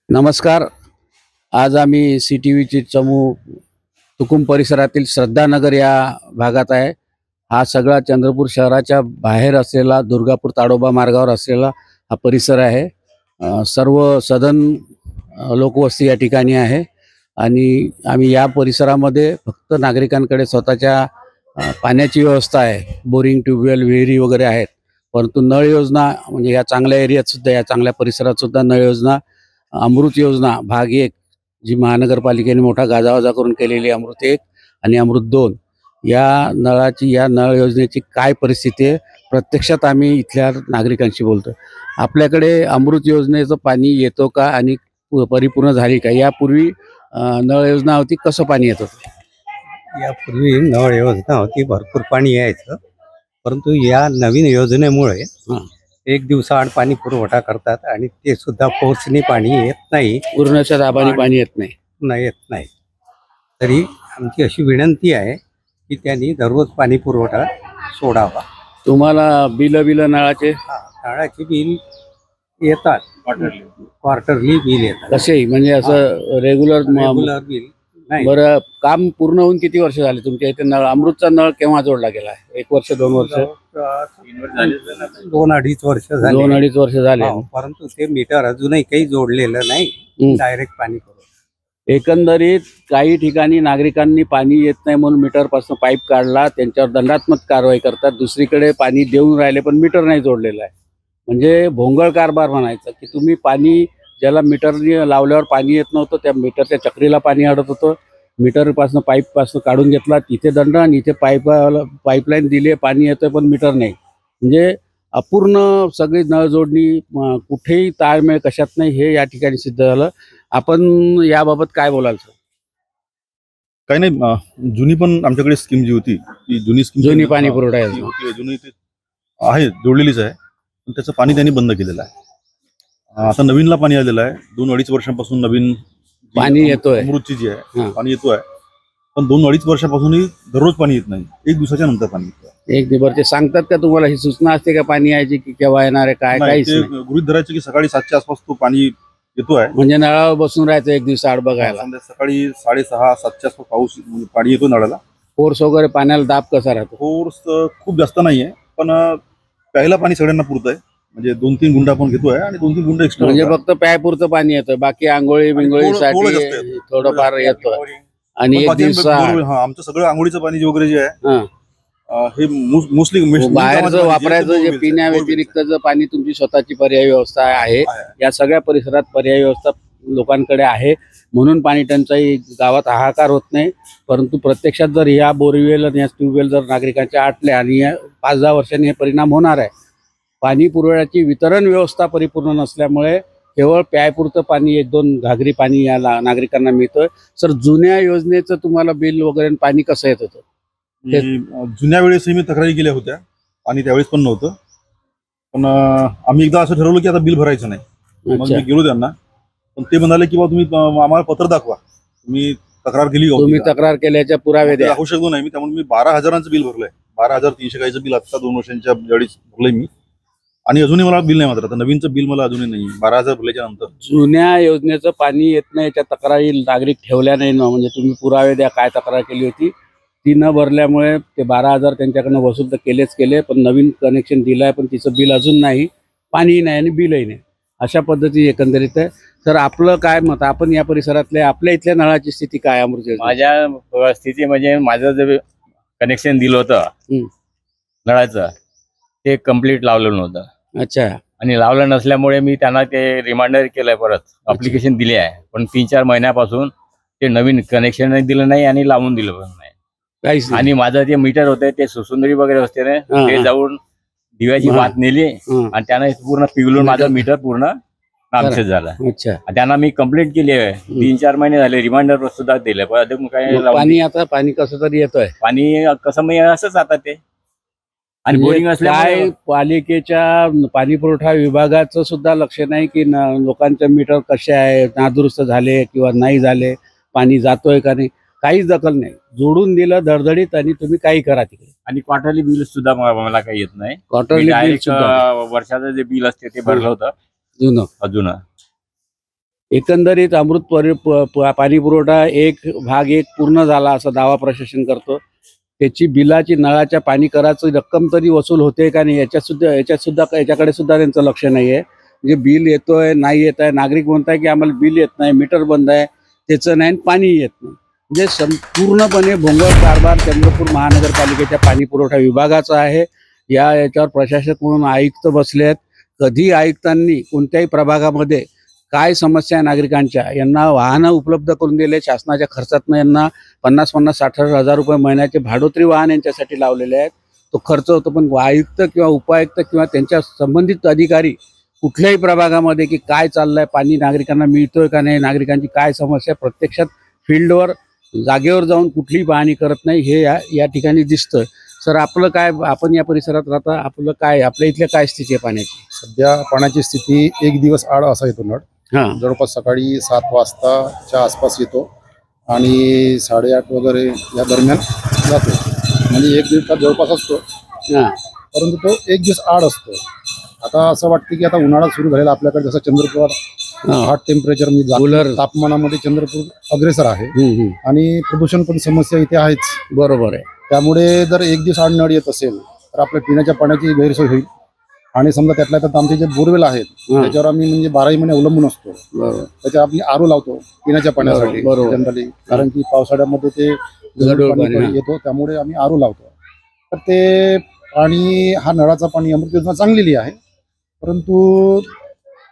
नमस्कार. आज आम्ही CTVची चमू तुकुम परिसरातील श्रद्धानगर या भागात आहे. हा सगळा चंद्रपूर शहराच्या बाहेर असलेला दुर्गापूर ताडोबा मार्गावर असलेला हा परिसर आहे. सर्व सधन लोकवस्ती या ठिकाणी आहे आणि आम्ही या परिसरामध्ये फक्त नागरिकांकडे स्वतःच्या पाण्याची व्यवस्था आहे. बोरिंग, ट्यूबवेल, विहिरी वगैरे आहेत. परंतु नळ योजना म्हणजे या चांगल्या एरियात सुद्धा, या चांगल्या परिसरात सुद्धा नळ योजना, अमृत योजना भाग 1 जी महानगरपालिकेने मोठा गाजावाजा करून केलेली अमृत 1 आणि अमृत 2 या नळ योजनेची काय परिस्थिती आहे, प्रत्यक्षात आम्ही इथल्या नागरिकांशी बोलतो. आपल्याकडे अमृत योजनेचं पाणी येतो का आणि परिपूर्ण झाली का? यापूर्वी नळ योजना होती, कसं पाणी येत होतं? यापूर्वी नळ योजना होती, भरपूर पाणी यायचं. परंतु या नवीन योजनेमुळे हां. एक दिवसाआड पाणी पुरवठा करतात आणि ते सुद्धा पोहोचणी पाणी येत नाही, पूर्णच्या दाबाने पाणी येत नाही. येत नाही. तरी आमची अशी विनंती आहे की त्यांनी दररोज पाणी पुरवठा सोडावा. तुम्हाला बिल नळाचे नळाचे बिल येतात, क्वार्टरली बिल येतात. कसेही म्हणजे असं रेग्युलर रेग्युलर बिल नाही. बरं, काम पूर्ण होऊन किती वर्ष झाले तुमच्या इथे? नळ, अमृतचा नळ केव्हा जोडला गेला आहे? 1 वर्ष, 2 वर्ष? 2-2.5 वर्ष झाले. 2-2.5 वर्ष झाले. परंतु ते मीटर अजूनही काही जोडलेलं नाही. डायरेक्ट पाणी पुरवठा. एकंदरीत काही ठिकाणी नागरिकांनी पाणी येत नाही म्हणून मीटरपासून पाईप काढला, त्यांच्यावर दंडात्मक कारवाई करतात. दुसरीकडे पाणी देऊन राहिले पण मीटर नाही जोडलेलं आहे. म्हणजे भोंगळ कारभार म्हणायचं की तुम्ही पाणी, ज्याला मीटरने लावल्यावर पाणी येत नव्हतं त्या मीटरच्या चक्रीला पाणी अडत होतं. मीटरपासून पाईपपासून काढून घेतला, तिथे दंड, आणि इथे पाईपलाईन दिली, पाणी येतं पण मीटर नाही. म्हणजे अपूर्ण सगळी नळ जोडणी, कुठेही ताळमेळ कशात नाही, हे या ठिकाणी सिद्ध झालं. आपण याबाबत काय बोलाल सर? काही नाही, जुनी पण आमच्याकडे स्कीम जी होती ती जुनी पाणी पुरवठा योजना. जुनी ते आहे, जोडलेलीच आहे, पण त्याचं पाणी त्यांनी बंद केलेलं आहे. आता नवीनला पाणी आलेलं आहे. 2-2.5 वर्षांपासून नवीन पाणी येतोय. अमृतची जी आहे हां. पाणी येतो आहे, पण 2-2.5 वर्षापासूनही दररोज पाणी येत नाही. 1 दिवसाच्या नंतर पाणी येतं. एक दिवस ते सांगतात का तुम्हाला, ही सूचना असते का पाणी यायची की केव्हा येणार आहे, काय? नाही, काहीच ते नाही. गृहीत धरायचे की सकाळी 7च्या आसपास तो पाणी येतो आहे. म्हणजे नळावर बसून राहायचं 1 दिवस आड बघायला. सकाळी 6:30-7च्या आसपास पाऊस पाणी येतो नळाला. फोर्स वगैरे, पाण्याला दाब कसा राहतो? फोर्स खूप जास्त नाही आहे, पण प्यायला पाणी सगळ्यांना पुरतं आहे. म्हणजे 2-3 गुंड आपण घेतोय आणि 2-3 गुंड एक्स्ट्रा. म्हणजे फक्त प्यायपुरतं पाणी येतं, बाकी आंघोळी बिंगोळीसाठी थोडं जास्त येतं. थोडंफार येतं. आणि एक बाकी दिवस आमचं सगळं आंघोळीचं पाणी वगैरे जे आहे हे मोस्टली बाहेरचं वापरायचं, जे पिण्या व्यतिरिक्त जर पाणी तुमची स्वतःची पर्यायी व्यवस्था आहे, या सगळ्या परिसरात पर्यायी व्यवस्था लोकांकडे आहे, म्हणून पाणी टंचाई गावात हाहाकार होत नाही. परंतु प्रत्यक्षात जर ह्या बोरवेल आणि या ट्यूबवेल जर नागरिकांच्या आटल्या, आणि 5-10 वर्षांनी हे परिणाम होणार आहे. पाणी पुरवठ्याची वितरण व्यवस्था परिपूर्ण नसल्यामुळे केवळ प्यायपुरतं पाणी 1-2 घागरी पाणी या नागरिकांना मिळतोय. सर, जुन्या योजनेचं तुम्हाला बिल वगैरे पाणी कसं येत होतं? जुन्या वेळेसही मी तक्रारी केल्या होत्या आणि त्यावेळेस पण नव्हतं. पण आम्ही एकदा असं ठरवलं की आता बिल भरायचं नाही. मग अच्छा. मी गेलो त्यांना, पण ते म्हणाले की बा तुम्ही आम्हाला पत्र दाखवा, तुम्ही तक्रार केली का? तुम्ही तक्रार केल्याच्या पुरावे द्या. दाखवू शकतो नाही मी. त्यामुळे मी 12,000चं बिल भरलंय. 12,300 काहीचं बिल आता 2 वर्षांच्या वेळेस भरलंय मी, आणि अजूनही मला बिल नाही. मात्र आता नवीनचं बिल मला अजूनही नाही. 12,000 भरल्याच्या नंतर जुन्या योजनेचं पाणी येत नाही, त्या तक्रारी नागरिक ठेवल्या नाही ना, म्हणजे तुम्ही पुरावे द्या काय तक्रार केली होती, ती न भरल्यामुळे ते 12,000 त्यांच्याकडनं वसूल तर केले, पण नवीन कनेक्शन दिलं आहे पण तिचं बिल अजून नाही, पाणीही नाही आणि बिलही नाही. अशा पद्धती एकंदरीत आहे. तर आपलं काय मत? आपण या परिसरातले, आपल्या इथल्या नळाची स्थिती काय अमृत योजनेची? माझ्या स्थिती म्हणजे माझं जे कनेक्शन दिलं होतं नळाचं, ते कम्प्लीट लावलेलं नव्हतं. अच्छा. आणि लावलं नसल्यामुळे मी त्यांना ते रिमाइंडर केलंय, परत अप्लिकेशन दिले आहे, पण 3-4 महिन्यापासून ते नवीन कनेक्शन दिलं नाही आणि लावून दिलं पण नाही. काहीच नाही. आणि माझं जे मीटर होते ते सुसुंदरी वगैरे असते ना, ते जाऊन दिव्याची वात नेली आणि त्यानं पूर्ण पिवलून माझं मीटर पूर्ण नामशेष झालं. अच्छा. त्यांना मी कंप्लेंट केली आहे, 3-4 महिने झाले, रिमाइंडर सुद्धा दिले, पण अजून काही पाणी, आता पाणी कसं तरी येतोय. पाणी कसं म्हणजे असंच आता ते. आणि म्हणजे बोरिंग असल्यामुळे काय पालिकेच्या पाणी पुरवठा विभागाचं सुद्धा लक्ष नाही की लोकांचे मीटर कसे आहे, नादुरुस्त झाले किंवा नाही झाले, पाणी जातोय का नाही, काहीच दखल नाही. जोडून दिलं धडधडीत आणि तुम्ही काही करा तिकडे. आणि क्वार्टरली बिल सुद्धा मला काही येत नाही. क्वार्टरली बिल सुद्धा वर्षाचं जे बिल असते ते भरलं होतं जुनं. अजून. एकंदरीत अमृत पाणी पुरवठा भाग 1 पूर्ण झाला असा दावा प्रशासन करतो. त्याची बिलाची नळाच्या पाणी कराची रक्कम तरी वसूल होते का नाही याच्याकडे सुद्धा त्यांचं लक्ष नाही आहे. म्हणजे बिल येतोय नाही येत आहे, नागरिक म्हणताय की आम्हाला बिल येत नाही, मीटर बंद आहे, त्याचं नाही, पाणी येत नाही. म्हणजे संपूर्णपणे भोंगळ कारभार चंद्रपूर महानगरपालिकेच्या पाणी पुरवठा विभागाचा आहे. याच्यावर प्रशासक म्हणून आयुक्त बसले आहेत. कधी आयुक्तांनी कोणत्याही प्रभागामध्ये काय समस्या आहे नागरिकांच्या, यांना वाहनं उपलब्ध करून दिले, शासनाच्या खर्चातनं यांना 50-60 हजार रुपये महिन्याचे भाडोत्री वाहन यांच्यासाठी लावलेले आहेत. तो खर्च होतो, पण आयुक्त किंवा उपायुक्त किंवा त्यांच्या संबंधित अधिकारी कुठल्याही प्रभागामध्ये की काय चाललंय, पाणी नागरिकांना मिळतोय का नाही, नागरिकांची काय समस्या, प्रत्यक्षात फील्डवर जागेवर जाऊन कुठलीही पाहणी करत नाही, हे या ठिकाणी दिसतं. सर, आपलं काय, आपण या परिसरात राहता, आपलं काय, आपल्या इथल्या काय स्थिती आहे पाण्याची? सध्या पाण्याची स्थिती 1 दिवस आड असा येतो नळ. हां, जवळपास सकाळी 7 वाजताच्या आसपास येतो आणि 8:30 वगैरे या दरम्यान जातो. म्हणजे 1 दिवस जवळपास असतो, हां, परंतु तो 1 दिवस आड असतो. आता असं वाटतं की आता उन्हाळा सुरू झालेला आपल्याकडे, जसं चंद्रपूर हॉट टेम्परेचर म्हणजे कूलर. तापमानामध्ये चंद्रपूर अग्रेसर आहे आणि प्रदूषण पण समस्या इथे आहेच. बरोबर आहे. त्यामुळे जर 1 दिवस आड नळ येत असेल तर आपल्या पिण्याच्या पाण्याची गैरसोय होईल. आणि समजा त्यातल्या त्यात आमचे जे बोरवेल आहेत त्याच्यावर आम्ही म्हणजे 12 महिने अवलंबून असतो. बरोबर. त्याच्यावर आम्ही आरो लावतो पिण्याच्या पाण्यासाठी बरोबर. जनरली, कारण की पावसाळ्यामध्ये ते गढूळ पाणी पाणी, येतो, त्यामुळे आम्ही आरो लावतो. तर ते पाणी, हा नळाचा पाणी अमृत योजना चांगलेली आहे, परंतु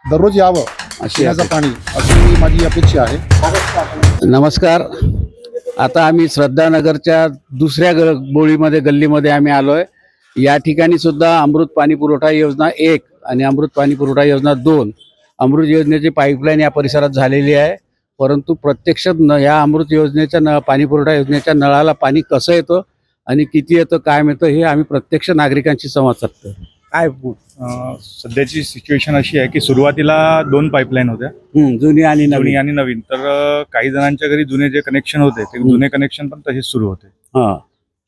दररोज यावं अशी पिण्याचं पाणी, अशी माझी अपेक्षा आहे. नमस्कार. आता आम्ही श्रद्धानगरच्या दुसऱ्या बोळीमध्ये गल्लीमध्ये आम्ही आलोय. या ठिकाणी सुद्धा अमृत पाणी पुरवठा योजना 1 आणि अमृत पाणी पुरवठा योजना 2 अमृत योजनेची पाईपलाईन या परिसरात झालेली आहे. परंतु प्रत्यक्षात या अमृत योजनेच्या पाणी पुरवठा योजनेच्या नळाला पाणी कसं येतं आणि किती येतं, काय मिळतं, हे आम्ही प्रत्यक्ष नागरिकांशी संवाद साधतो. काय सध्याची सिच्युएशन अशी आहे की सुरुवातीला 2 पाईपलाईन होत्या, जुनी आणि जुनी नवीन. आणि नवीन. तर काही जणांच्या घरी जुने जे कनेक्शन होते ते जुने कनेक्शन पण तसेच सुरू होते. हां,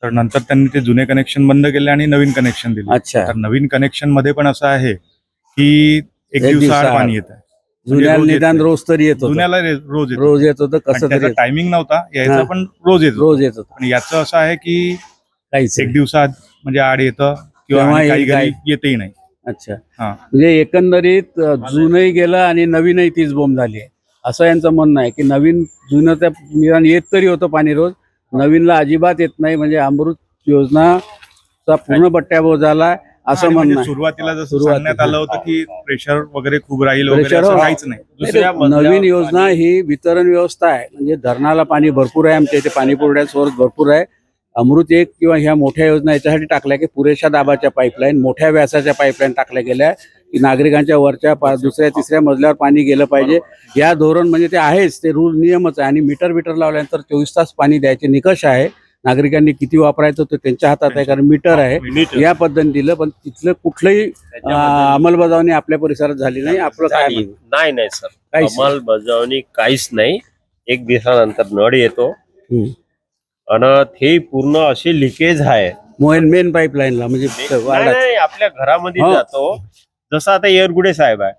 तर नंतर त्यांनी ते जुने कनेक्शन बंद केले आणि नवीन कनेक्शन दिले. अच्छा. तर नवीन कनेक्शन मध्ये पण असं आहे की 1 दिवसाआड पाणी येत आहे. जुन्या रोज येत निदान नाही. रोज तरी येत होतं. जुन्याला रोज येतो. रोज येत होतं, आणि कसं त्याचा तरी टायमिंग नव्हता यायचा, हां. पण रोज येतो. रोज येत होतं. पण याचं असं आहे की काहीच 1 दिवसात म्हणजे आड येतं किंवा तेव्हा आणि काही येईल, घरी काही- येतही नाही. अच्छा. हा. म्हणजे एकंदरीत जुनही गेलं आणि नवीनही तीच बोंब झाली आहे, असं यांचं म्हणणं आहे की नवीन जुनं त्या निदान येत तरी होतं पाणी रोज, नवीनला अजिबात येत नाही. म्हणजे अमृत योजनाचा पूर्ण बट्ट्याबोळ झाला असं आणि म्हणणं म्हणजे आहे. सुरुवातीला जसं सुरुवातीला. सांगण्यात आलं होतं की प्रेशर वगैरे खूप राहील वगैरे, प्रेशर, असं हो. काहीच नाही. नवीन योजना ही वितरण व्यवस्था आहे. म्हणजे धरणाला पाणी भरपूर आहे, आमच्या इथे पाणी पुरवठ्याचा सोर्स भरपूर आहे. अमृत 1 किंवा ह्या मोठ्या योजना याच्यासाठी टाकल्या की पुरेशा दाबाच्या पाईपलाईन, मोठ्या व्यासाच्या पाईपलाईन टाकल्या गेल्या की नागरिकांच्या वरच्या 2ऱ्या 3ऱ्या मजल्यावर पाणी गेलं पाहिजे. या धोरण म्हणजे ते आहेच, ते रूल नियमच आहे. आणि मीटर लावल्यानंतर 24 तास पाणी द्यायचे निकष आहे. नागरिकांनी किती वापरायचं ते त्यांच्या हातात आहे, कारण मीटर आहे. या पद्धतीने दिलं, पण तिथलं कुठलंही अंमलबजावणी आपल्या परिसरात झाली नाही. आपलं काय म्हणणं? नाही सर, काहीच नाही. अंमलबजावणी काहीच नाही. 1 दिवसानंतर नळ येतो हम्म. आणि ते पूर्ण असे लिकेज आहे. मेन पाईपलाईनला म्हणजे नाही, वार्डात. नाही, आपल्या घरामध्ये हो. जातो. जसं आता येरगुडे साहेब आहे,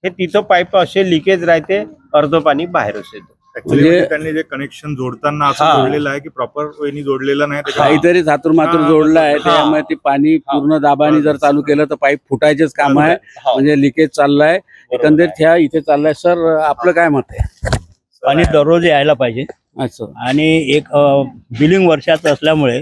हे तिथं पाईप असे लिकेज राहते, अर्ध पाणी बाहेरच येतो. Actually म्हणजे- म्हणजे त्यांनी जे कनेक्शन जोडताना असं हा. जोडलेलं आहे की प्रॉपर वेनी जोडलेलं नाही. त्याच्यामुळे काहीतरी थातूर मातूर हा, जोडलं आहे, हा. त्यामुळे ते पाणी पूर्ण दाबाने जर चालू केलं तर पाईप फुटायचेच काम आहे. हो, म्हणजे लिकेज चाललाय बरोबर एकंदरीत आहे. ह्या इथे चाललाय. सर, आपलं काय मत आहे? पाणी दररोज यायला पाहिजे असं आणि एक बिलिंग वर्षाचं असल्यामुळे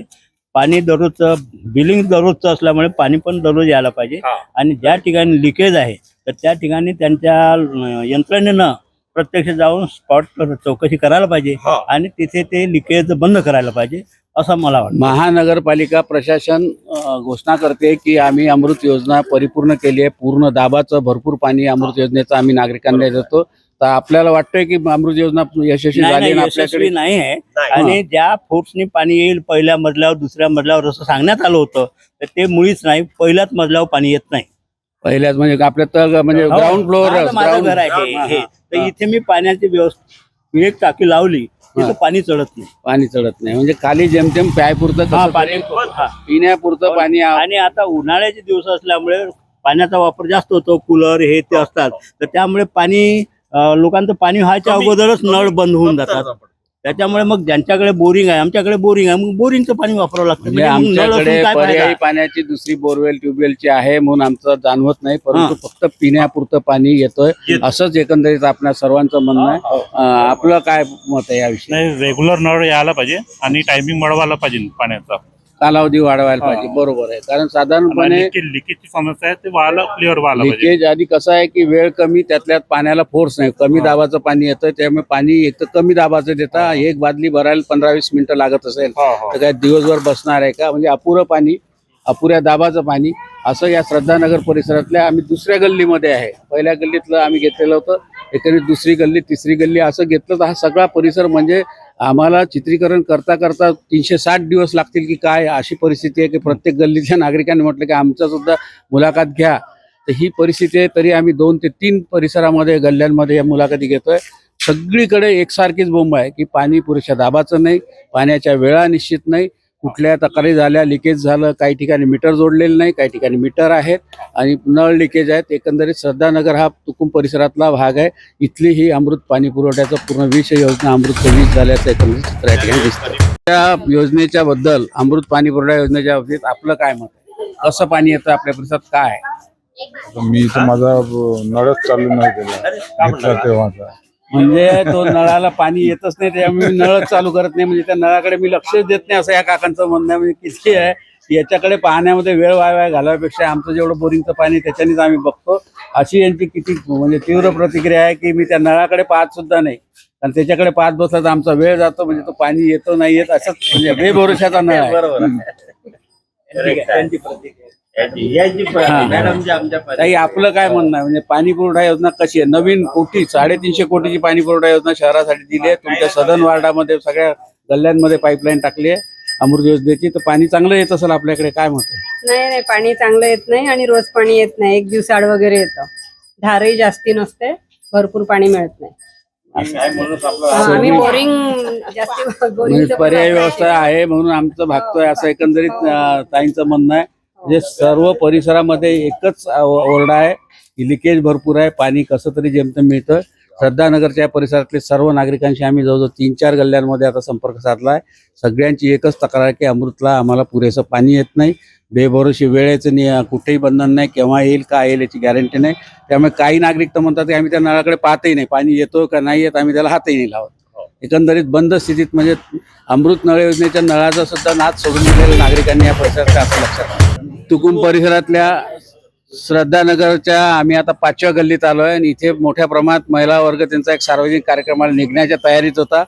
पाणी दररोजचं बिलिंग दररोजचं असल्यामुळे पाणी पण दररोज यायला पाहिजे. हा. आणि ज्या ठिकाणी लिकेज आहे तर त्या ठिकाणी त्यांच्या यंत्रणेनं प्रत्यक्ष जाऊन स्पॉट चौकशी करायला पाहिजे हा. आणि तिथे ते लिकेज बंद करायला पाहिजे असं मला वाटतं. महानगरपालिका प्रशासन घोषणा करते की आम्ही अमृत योजना परिपूर्ण केली आहे, पूर्ण दाबाचं भरपूर पाणी अमृत योजनेचं आम्ही नागरिकांना देतो. तर आपल्याला वाटतंय की अमृत योजना यशस्वी नाही, झाली नाही, आणि यशस्वी आपल्याकडे नाही आहे. नाही. आणि ज्या फोर्सनी पाणी येईल पहिल्या मजल्यावर, दुसऱ्या मजल्यावर असं सांगण्यात आलं होतं, तर ते मुळीच नाही. पहिल्याच मजल्यावर पाणी येत नाही. पहिल्याच म्हणजे आपल्या तर म्हणजे हो, ग्राउंड फ्लोअर माझं घर आहे हे. तर इथे मी पाण्याची व्यवस्था, एक टाकी लावली तिथं पाणी चढत नाही. पाणी चढत नाही. म्हणजे खाली जेमतेम प्यायपुरतं हा, कसं पाणी तरी हा. पिण्यापुरतं पाणी आणि आता उन्हाळ्याचे दिवस असल्यामुळे पाण्याचा वापर जास्त होतो. कूलर हे ते असतात, तर त्यामुळे पाणी लोकांचं पाणी व्हायच्या अगोदरच नळ बंद होऊन जातात. त्याच्यामुळे मग ज्यांच्याकडे बोरिंग आहे, आमच्याकडे बोरिंग आहे, मग बोरिंगचं पाणी वापरावं लागतं. म्हणजे म्हणजे मग नळ असून आमच्याकडे काय फायदा? पर्यायी पाण्याची दुसरी बोरवेल ट्यूबवेलची आहे म्हणून आमचं जाणवत नाही, परंतु फक्त पिण्यापुरतं पाणी येतोय असंच एकंदरीत आपल्या सर्वांचं म्हणणं आहे. आपलं काय मत आहे याविषयी? नाही, रेग्युलर नळ यायला पाहिजे आणि टायमिंग वाढवायला पाहिजे पाण्याचा. कालावधी वाढवायला पाहिजे, बरोबर आहे. कारण साधारणपणे लिकेजची समस्या आहे ते क्लिअर व्हायला पाहिजे. लिकेज आधी कसं आहे की वेळ कमी, त्यातल्यात पाण्याला फोर्स नाही, कमी दाबाचं पाणी येतं, त्यामुळे पाणी एक तर कमी दाबाचं देता. एक बादली भरायला 15-20 मिनिटं लागत असेल तर काय दिवसभर बसणार आहे का? म्हणजे अपुरं पाणी, अपुऱ्या दाबाचं पाणी. असं या श्रद्धानगर परिसरातल्या आम्ही दुसऱ्या गल्लीमध्ये आहे. पहिल्या गल्लीतलं आम्ही घेतलेलं होतं, एकंदरीत दुसरी गल्ली, तिसरी गल्ली असं घेतलं तर हा सगळा परिसर म्हणजे आम्हाला चित्रीकरण करता करता 360 दिवस लागतील की काय, अशी परिस्थिती आहे की प्रत्येक गल्लीच्या नागरिकांनी म्हटलं की आमचा सुद्धा मुलाखत घ्या. तर ही परिस्थिती आहे. तरी आम्ही 2 ते 3 परिसरामध्ये, गल्ल्यांमध्ये या मुलाखती घेतोय. सगळीकडे एकसारखीच बोंब आहे की पाणी पुरेशा दाबाचं नाही, पाण्याच्या वेळा निश्चित नाही, कुठल्या तक्रारी झाल्या, लिकेज झालं, काही ठिकाणी मीटर जोडलेलं नाही, काही ठिकाणी मीटर आहेत आणि नळ लिकेज आहेत. एकंदरीत श्रद्धानगर हा तुकुम परिसरातला भाग आहे. इथली ही अमृत पाणी पुरवठ्याचं पूर्ण 20 योजना अमृत 20 झाल्याचं एकंदरीत चित्र या ठिकाणी दिसतं. त्या योजनेच्या बद्दल, अमृत पाणी पुरवठा योजनेच्या बाबतीत आपलं काय मत आहे? कसं पाणी येतं आपल्या परिसरात, काय? मी तर माझा नळच चालू नाही केला तेव्हाचा. म्हणजे तो नळाला पाणी येतच नाही, त्यामुळे मी नळच चालू करत नाही, म्हणजे त्या नळाकडे मी लक्षच देत नाही, असं या काकांचं म्हणणं आहे. म्हणजे किती आहे याच्याकडे पाहण्यामध्ये वेळ वाया घालवायपेक्षा आमचं जेवढं बोरिंगचं पाणी त्याच्यानेच आम्ही बघतो, अशी यांची किती म्हणजे तीव्र प्रतिक्रिया आहे की मी त्या नळाकडे पाहत सुद्धा नाही. आणि त्याच्याकडे पाहत बसला तर आमचा वेळ जातो, म्हणजे तो पाणी येतो नाही येत असंच, म्हणजे बेभरोशाचा नळ आहे. ताई, आपलं काय म्हणणं आहे? म्हणजे पाणी पुरवठा योजना कशी आहे? नवीन 350 कोटीची पाणी पुरवठा योजना शहरासाठी दिली आहे. तुमच्या सदन वार्डामध्ये सगळ्या गल्ल्यांमध्ये पाईपलाईन टाकली आहे अमृत योजनेची, तर पाणी चांगलं येत असेल आपल्याकडे, काय मत आहे? नाही, पाणी चांगलं येत नाही आणि रोज पाणी येत नाही. एक दिवसाआड वगैरे येतं. धारही जास्ती नसते, भरपूर पाणी मिळत नाही. आम्ही बोरिंग जास्ती म्हणजे पर्यायी व्यवस्था आहे म्हणून आमचं भागतोय असं एकंदरीत ताईंचं म्हणणं आहे. म्हणजे सर्व परिसरामध्ये एकच ओरडा आहे की लिकेज भरपूर आहे, पाणी कसं तरी जेमतेम मिळतं. श्रद्धानगरच्या परिसरातले सर्व नागरिकांशी आम्ही जवळजवळ 3-4 गल्ल्यांमध्ये आता संपर्क साधला आहे. सगळ्यांची एकच तक्रार आहे की अमृतला आम्हाला पुरेसं पाणी येत नाही, बेभरोशी वेळेचं कुठेही बंधन नाही, केव्हा येईल काय येईल याची गॅरंटी नाही. त्यामुळे काही नागरिक तर म्हणतात की आम्ही त्या नळाकडे पाहतही नाही, पाणी येतो का नाही येत आम्ही त्याला हातही नाही लावत. एकंदरीत बंद स्थितीत म्हणजे अमृत नळ योजनेच्या नळाचा सुद्धा नाद सोडून दिलेल्या नागरिकांनी या परिसरात असं लक्षात. तुकुम परिसरातल्या श्रद्धानगरच्या आम्ही आता 5व्या गल्लीत आलो आहे आणि इथे मोठ्या प्रमाणात महिला वर्ग त्यांचा एक सार्वजनिक कार्यक्रमाला निघण्याच्या तयारीत होता.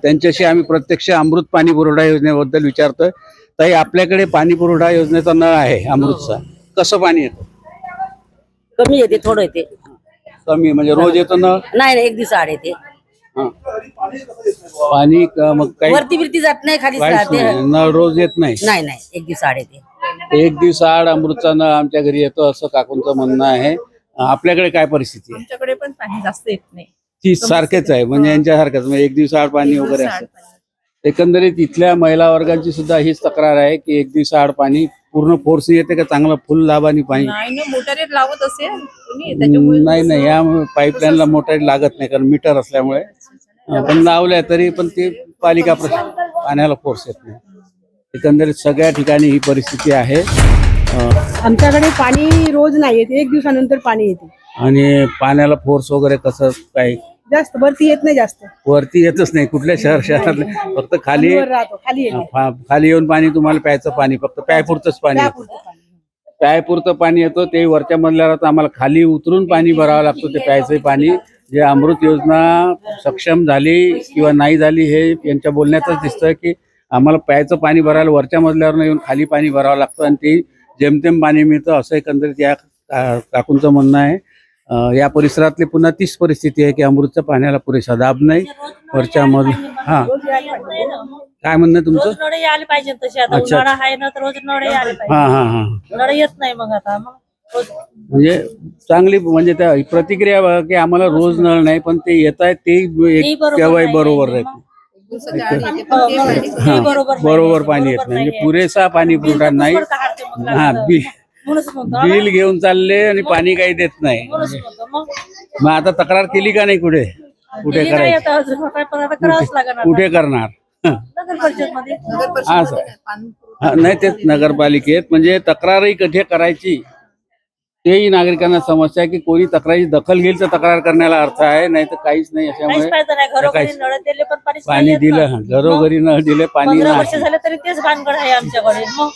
त्यांच्याशी आम्ही प्रत्यक्ष अमृत पाणी पुरवठा योजनेबद्दल विचारतोय. ताई, आपल्याकडे पाणी पुरवठा योजनेचा नळ आहे अमृतचा, कसं पाणी येतं? कमी येते, थोडं येते. कमी म्हणजे रोज येतो नळ? नाही, एक दिवस आड येते. पाणी मग काही वरती बिरती जात नाही, खाली काहीच राहते. नाही, नळ रोज येत नाही? नाही, एक दिवस आड येते. एक दिवस आड अमृतचा नळ आमच्या घरी येतो असं काकूंचं म्हणणं आहे. आपल्याकडे काय परिस्थिती आहे? आमच्याकडे पण पाणी जास्त येत नाही. ती सारखेच आहे, म्हणजे यांच्यासारखंच, म्हणजे एक दिवस आड पाणी वगैरे असतं. एकंदरीत इथल्या महिला वर्गांची सुद्धा हीच तक्रार आहे की एक दिवस आड पाणी पूर्ण फोर्स येते का चांगलं फुल दाबाने पाणी? नाही ना, मोटारीत लावत असेल नाही, या पाईपलाईनला मोटर लागत नाही कारण मीटर असल्यामुळे. पण लावल्या तरी पण ते पालिका पाण्याला फोर्स येत नाही. एकंदरीत सगळ्या ठिकाणी ही परिस्थिती आहे. आमच्याकडे पाणी रोज नाही येत, एक दिवसानंतर पाणी येते. आणि पाण्याला फोर्स वगैरे कसं काय? जास्त वरती येत नाही, जास्त वरती येतच नाही कुठल्या शहरातले, फक्त खाली खाली येऊन पाणी तुम्हाला प्यायचं पाणी, फक्त प्यायपुरतंच पाणी येतं. प्यायपुरतं पाणी येतं ते वरच्या मजल्यावर आम्हाला खाली उतरून पाणी भरावं लागतं ते प्यायचं पाणी. जे अमृत योजना सक्षम झाली किंवा नाही झाली हे यांच्या बोलण्यातच दिसतं की आम्हाला प्यायचं पाणी भरायला वरच्या मजल्यावर येऊन खाली पाणी भरावं लागतं आणि ते जेमतेम पाणी मिळतं असं एकंदरीत या काकूंचं म्हणणं आहे. या परिसरातली पुन्हा तीच परिस्थिती आहे की अमृतच्या पाण्याला पुरेसा दाब नाही वरच्या मध्ये. हा, काय म्हणणं तुमचं? नळ यायला पाहिजे तसे. आता उन्हाळा आहे ना, तर रोज नळ यायला पाहिजे. हा, नळ येत नाही मग आता म्हणजे चांगली म्हणजे त्या प्रतिक्रिया की आम्हाला रोज नळ नाही पण ते येत आहे ते केव्हाही बरोबर राहते. बरोबर पाणी येत नाही, म्हणजे पुरेसा पाणी पुरवठा नाही. म्हणूनच म्हणतो ना. बिल घेऊन चालले आणि पाणी काही देत नाही. म्हणूनच म्हणतो मग. मग आता तक्रार केली का नाही कुठे कुठे दिली नाही करायची आता अजून, काय पण आता करावंच लागणार कुठे करणार नगर परिषद मध्ये. असं आहे. हा, नाही तेच नगरपालिकेत म्हणजे तक्रारही कुठे करायची तेही नागरिकांना समस्या आहे की कोणी तक्रारीची दखल घेईल तर तक्रार करण्याला अर्थ आहे, नाही तर काहीच नाही. काहीच अशामुळे फायदा नाही. घरोघरी काहीच- नळ दिले पण पाणीच पाणी नाही येत ना. दिलं घरोघरी न दिले पाणी 15 वर्ष नाही. झाले तरी तेच भानगड आहे आमच्याकडे. मग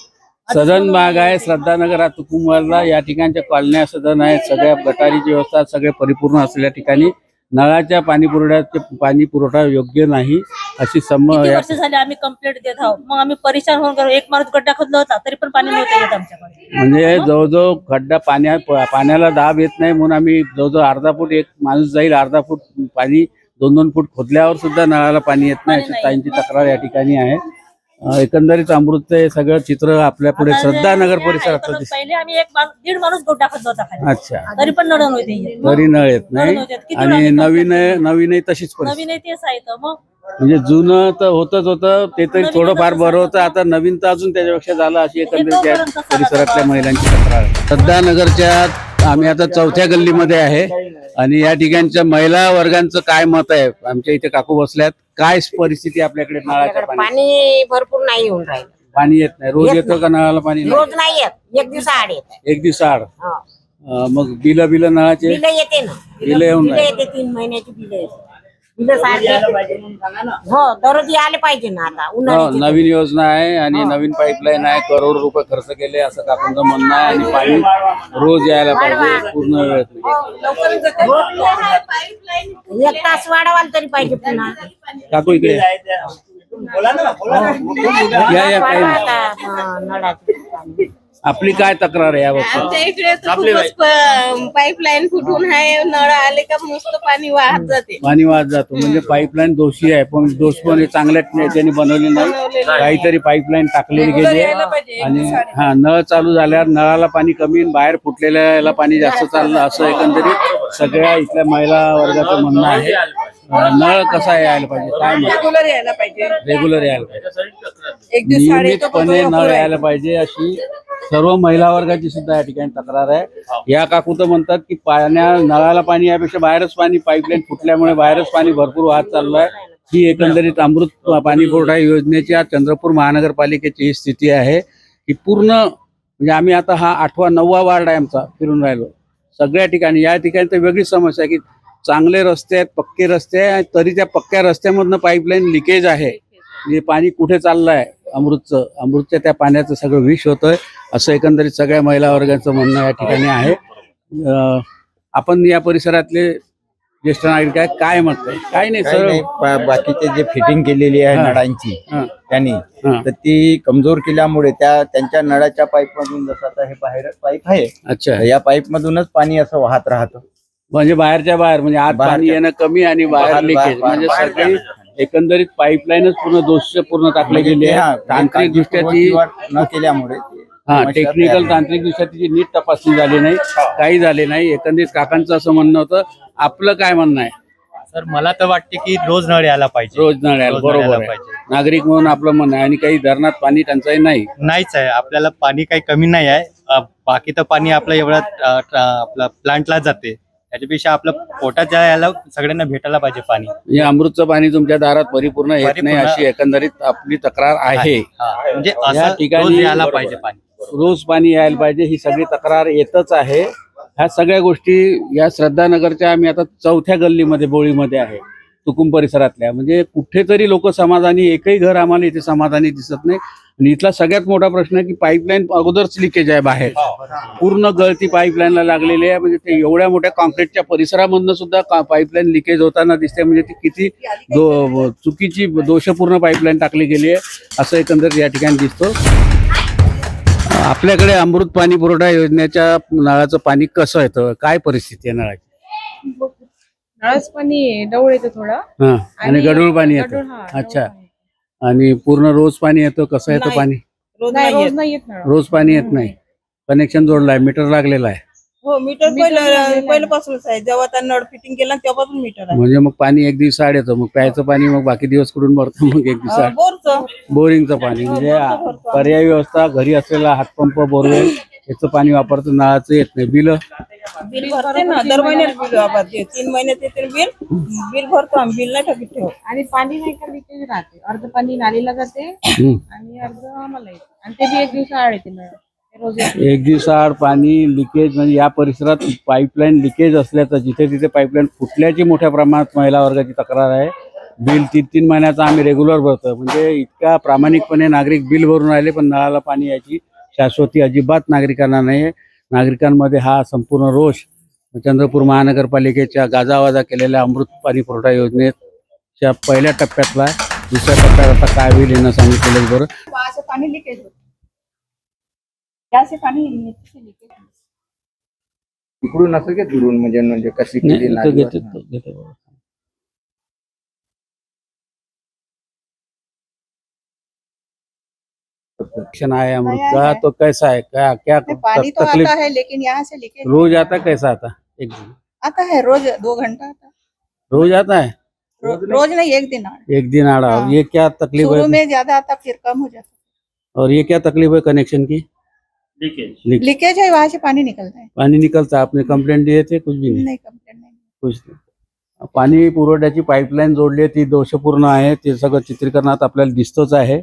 सदन भाग आहे श्रद्धानगर तुकुमला, या ठिकाणच्या कॉलन्या सदन आहेत, सगळ्या गटारीची व्यवस्था सगळे परिपूर्ण असलेल्या ठिकाणी नळाच्या पाणी पुरवठा योग्य नाही अशी किती वर्ष झाले आम्ही कंप्लेंट देत आहोत. मग आम्ही परेशान होऊन गेलो. एक माणूस गड्डा खोदला होता तरी पण पाणी नव्हतं येत आमच्याकडे. म्हणजे जवळजवळ खड्डा पाण्याला दाब येत नाही म्हणून आम्ही जवळजवळ अर्धा फूट एक माणूस जाईल, अर्धा फूट पाणी 2-2 फूट खोदल्यावर सुद्धा नळाला पाणी येत नाही अशी ताईंची तक्रार या ठिकाणी आहे. एकंदरीत अमृत हे सगळं चित्र आपल्या पुढे आता श्रद्धानगर जे परिसरात आहे, दिसतं. पहिले आम्ही दीड माणूस गड्डा खोदला होता खाली. अच्छा, तरी पण नळ नव्हते येत. मग तरी नळ येत नळ नाही नव्हते येत. किती आणि वेळा आम्ही नवीनही तशीच परिस्थिती. नवीन आहे तेच आहे तर मग. म्हणजे जुनं तर होतं ते तरी थोडंफार बरं होतं, आता नवीन तर अजून त्याच्यापेक्षा झालं अशी एकंदरीत या परिसरातल्या महिलांची तक्रार आहे. श्रद्धानगरच्या आम्ही आता 4थ्या गल्लीमध्ये आहे आणि या ठिकाणच्या महिला वर्गांचं काय मत आहे. आमच्या इथे काकू बसल्यात. काय परिस्थिती आपल्याकडे नळाच्या पाणी पाणी भरपूर नाही येऊन राहिलं. पाणी येत नाही. रोज येतं का नळाला पाणी? नाही. रोज नाही येत, एक दिवस आड येत. एक दिवस आड. मग बिल नळाचे बिल येते ना, बिल येऊन बिल राहिले. येते 3 महिन्याची बिल येते. बिल हो दररोज आले पाहिजे ना. आता हो, उन्हाळ्याचे नवीन योजना आहे आणि नवीन पाईपलाईन आहे, करोड रुपये खर्च केले असं काकूंचं म्हणणं आहे आणि पाणी रोज यायला पाहिजे पूर्ण वेळेत नाही. हो, 1 तास वाढवाल तरी पाहिजे पुन्हा. काकू इकडे या. या काही नाही. आता नळाचे आपली काय तक्रार आहे याबाबत? आमच्या इकडे तर खूपच पाईपलाईन फुटून आहे. नळ आले का नुसतं पाणी वाहत जाते. पाणी वाहत जातो म्हणजे पाईपलाईन दोषी आहे, पण दोष पण हे चांगल्या नेत्यांनी बनवली नाही. काहीतरी पाईपलाईन टाकलेली गेली आहे आणि हा नळ चालू झाल्यावर नळाला पाणी कमी आणि बाहेर फुटलेल्या याला पाणी जास्त चाललं असं एकंदरीत सगळ्या इथल्या महिला वर्गाचं म्हणणं आहे. नळ कसा यायला पाहिजे काय रेग्युलर यायला पाहिजे. रेग्युलर यायला पाहिजे, एक दिवस आड येतो पण नियमितपणे नळ यायला पाहिजे अशी सर्व महिला वर्गाची सुद्धा या ठिकाणी तक्रार आहे. या काकू तर म्हणतात की नळाला पाणी यापेक्षा बाहेरच पाणी पाईपलाईन फुटल्यामुळे बाहेरच पाणी भरपूर वाहत चाललं आहे. ही एकंदरीत अमृत पाणी पुरवठा योजनेच्या चंद्रपूर महानगरपालिकेची ही स्थिती आहे की पूर्ण म्हणजे आम्ही आता हा 8वा 9वा वार्ड आहे आमचा फिरून राहिलो सगळ्या ठिकाणी. या ठिकाणी तर वेगळी समस्या आहे की चांगले रस्ते आहेत, पक्के रस्ते आहे, तरी त्या पक्क्या रस्त्यामधनं पाईपलाईन लिकेज आहे. म्हणजे पाणी कुठे चाललं आहे अमृतच्या त्या पाण्याचं सगळं विष होतंय असं एकंदरीत सगळ्या महिला वर्गाचं म्हणणं या ठिकाणी आहे. आपण या परिसरातले ज्येष्ठ नागरिक आहे, काय मत आहे? काही नाही सर, बाकीचे जे फिटिंग केलेली आहे नळांची त्यांनी तर ती कमजोर केल्यामुळे त्यांच्या नळाच्या पाईप मधून जसं आता हे बाहेर पाईप आहे, अच्छा, या पाईप मधूनच पाणी असं वाहत राहतं. म्हणजे बाहेरच्या बाहेर म्हणजे आत पाणी येणं कमी आणि बाहेर लिकेज म्हणजे सगळी एकंदरीत पाईपलाईनच पूर्ण दोषपूर्ण टाकली गेली आहे. तांत्रिक दृष्ट्या ती न केल्यामुळे टेक्निकल तांत्रिक दृष्ट्या तिची नीट तपासणी झाली नाही, काही झाले नाही. एकंदरीत काकांचं असं म्हणणं होतं. आपलं काय म्हणणं आहे? सर मला तर वाटते की रोज नळ यायला पाहिजे. रोज नळ यायला, बरोबर आहे. नागरिक म्हणून आपलं म्हणणं आहे आणि काही धरणात पाणी टंचाई नाही. नाहीच आहे, आपल्याला पाणी काही कमी नाही आहे. बाकी तर पाणी आपलं एवढं आपलं प्लांटला जाते, त्याच्यापेक्षा आपलं पोटात यायला सगळ्यांना भेटायला पाहिजे पाणी. म्हणजे अमृतचं पाणी तुमच्या दारात परिपूर्ण येत नाही अशी एकंदरीत आपली तक्रार आहे. म्हणजे या असं ठिकाणी रोज यायला पाहिजे पाणी. रोज पाणी यायला पाहिजे ही सगळी तक्रार येतच आहे. ह्या सगळ्या गोष्टी या श्रद्धानगरच्या आम्ही आता 4थ्या गल्लीमध्ये बोळीमध्ये आहे तुकुम परिसरातल्या. म्हणजे कुठेतरी लोक समाधानी, एकही घर आम्हाला इथे समाधानी दिसत नाही. आणि इथला सगळ्यात मोठा प्रश्न आहे की पाईपलाईन अगोदरच लिकेज आहे, बाहेर पूर्ण गळती पाईपलाईनला लागलेली आहे. म्हणजे ते एवढ्या मोठ्या कॉन्क्रीटच्या परिसरामधनं सुद्धा पाईपलाईन लिकेज होताना दिसते. म्हणजे ती किती चुकीची दोषपूर्ण पाईपलाईन टाकली गेली आहे असं एकंदरीत या ठिकाणी दिसतो. आपल्याकडे अमृत पाणी पुरवठा योजनेच्या नळाचं पाणी कसं येतं, काय परिस्थिती आहे नळाची? नळाचं पाणी डवळ येतं थोडं आणि गढूळ पाणी येतं. अच्छा, आणि पूर्ण रोज पाणी येतं? कसं येतं पाणी? रोज नाही येत नळ. रोज पाणी येत नाही. कनेक्शन जोडलाय, मीटर लागलेला आहे. हो मीटर पहिल्यापासूनच आहे. जेव्हा त्या नळ फिटिंग केला तेव्हापासून मीटर आहे. म्हणजे मग पाणी एक दिवस आड येतं, मग प्यायचं पाणी मग बाकी दिवस कुठून भरतं? मग एक दिवस बोरचं बोरिंगचं पाणी म्हणजे पर्यायी व्यवस्था घरी असलेला हातपंप, बोरवेल याचं पाणी वापरतो, नळाचं येत नाही. बिल बिल भरते ना, दर महिन्याला बिल वापरते. 3 महिन्यात येते बिल भरतो आम्ही, बिल नाही टाकीत ठेवत. आणि पाणी नाही का लिकेज राहते, अर्ध पाणी नालीला जाते आणि अर्ध आम्हाला येते, आणि ते बी 1 दिवस आड येते नळ. रोज येते. 1 दिवसाआड पाणी लिकेज म्हणजे या परिसरात पाईपलाईन लिकेज असल्याचं, जिथे तिथे पाईपलाईन फुटल्याची मोठ्या प्रमाणात महिला वर्गाची तक्रार आहे. बिल 3-3 महिन्याचं आम्ही रेग्युलर भरतो. म्हणजे इतका प्रामाणिकपणे नागरिक बिल भरून राहिले, पण नळाला पाणी याची शाश्वती अजिबात नागरिकांना नाही आहे. नागरिकांमध्ये हा संपूर्ण रोष चंद्रपूर महानगरपालिकेच्या गाजावाजा केलेल्या अमृत पाणी पुरवठा योजनेच्या पहिल्या टप्प्यातला, दुसऱ्या टप्प्यात आता काय होईल यांना सांगितलेलं बरं. वहां पाणी लिकेज होतं, पाणी लिकेज. इकडून असं घेत दुरून म्हणजे कशी नाही, केली इथं नाली घेते वरनं. घेते बरं. कनेक्शन है अमृत का, तो कैसा है, क्या क्या पानी तो तकलीफ आता है, लेकिन यहाँ से लीकेज रोज आता है, कैसा आता एक दिन आता है, रोज 2 घंटा आता है। रोज आता है, रोज नहीं, 1 दिन आड़। एक दिन आड़ा। हाँ। ये क्या तकलीफ शुरू है, में ज्यादा आता, फिर कम हो जाता। और ये क्या तकलीफ है कनेक्शन की? लीकेज है, वहां से पानी निकलता है। पानी निकलता है, आपने कंप्लेंट दिए थे? कुछ भी नहीं, कंप्लेंट नहीं। कुछ नाही. पाणी पुरवठ्याची पाईपलाईन जोडली आहे, ती दोषपूर्ण आहे, ते सगळं चित्रीकरणात आपल्याला दिसतोच आहे.